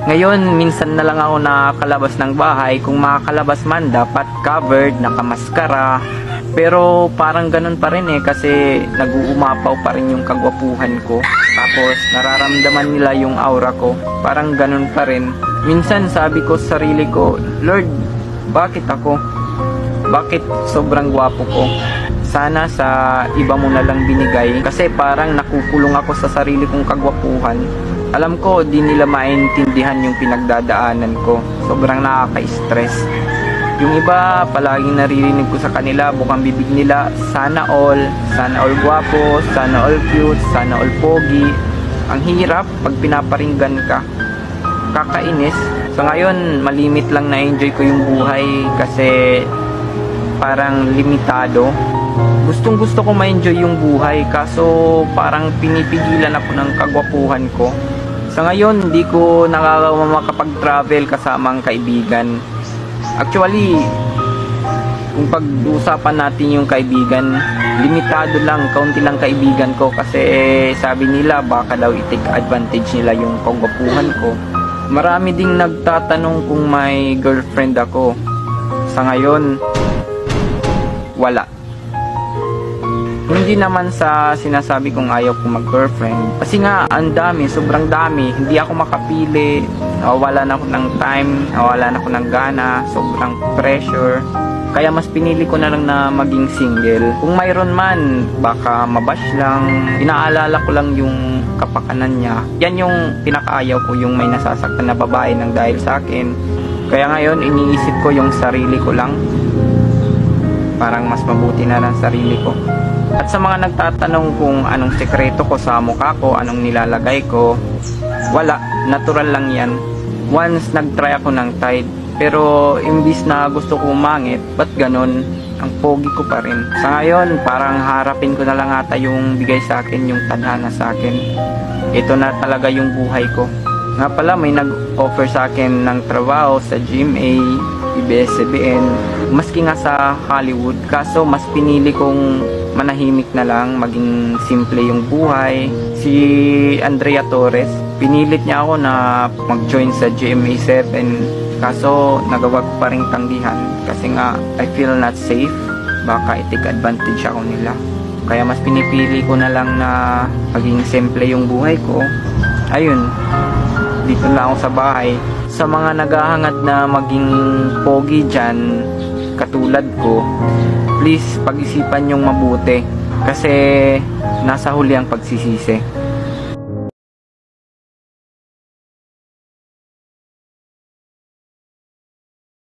Ngayon, minsan na lang ako nakakalabas ng bahay. Kung makakalabas man, dapat covered, nakamaskara. Pero parang ganun pa rin kasi nag-uumapaw pa rin yung kagwapuhan ko. Tapos nararamdaman nila yung aura ko. Parang ganun pa rin. Minsan sabi ko sa sarili ko, Lord, bakit ako? Bakit sobrang gwapo ko? Sana sa iba mo na lang binigay. Kasi parang nakukulong ako sa sarili kong kagwapuhan. Alam ko, di nila maintindihan yung pinagdadaanan ko. Sobrang nakaka-stress. Yung iba, palaging naririnig ko sa kanila, bukang bibig nila, sana all gwapo, sana all cute, sana all pogi. Ang hirap pag pinaparinggan ka. Kakainis. So ngayon, malimit lang na-enjoy ko yung buhay kasi parang limitado. Gustong gusto ko ma-enjoy yung buhay kaso parang pinipigilan ako ng kagwapuhan ko. Sa ngayon, hindi ko makapag-travel kasamang kaibigan. Actually, kung pag-usapan natin yung kaibigan, limitado lang, kaunti lang kaibigan ko kasi sabi nila baka daw i-take advantage nila yung kagwapuhan ko. Marami ding nagtatanong kung may girlfriend ako. Sa ngayon, wala. Hindi naman sa sinasabi kong ayaw kong mag-girlfriend. Kasi nga, ang dami, sobrang dami. Hindi ako makapili. Nawawalan ako ng time. Nawawalan ako ng gana. Sobrang pressure. Kaya mas pinili ko na lang na maging single. Kung mayroon man, baka mabash lang. Inaalala ko lang yung kapakanan niya. Yan yung pinakaayaw ko, yung may nasasaktan na babae ng dahil sa akin. Kaya ngayon, iniisip ko yung sarili ko lang. Parang mas mabuti na ng sarili ko. At sa mga nagtatanong kung anong sekreto ko sa mukha ko, anong nilalagay ko, wala, natural lang yan. Once nagtry ako ng Tide, pero imbis na gusto ko umangit, ba't ganun? Ang pogi ko pa rin. Sa ngayon, parang harapin ko na lang ata yung bigay sa akin, yung tadhana sa akin. Ito na talaga yung buhay ko. Nga pala, may nag-offer sa akin ng trabaho sa GMA, ABS-CBN, maski nga sa Hollywood. Kaso mas pinili kong manahimik na lang, maging simple yung buhay. Si Andrea Torres, pinilit niya ako na mag-join sa GMA 7. Kaso nagawa ko pa rin tanggihan kasi nga I feel not safe. Baka i-take advantage ako nila. Kaya mas pinipili ko na lang na maging simple yung buhay ko. Ayun, dito lang ako sa bahay. Sa mga naghahangad na maging pogi dyan, katulad ko, please pag-isipan yung mabuti kasi nasa huli ang pagsisisi.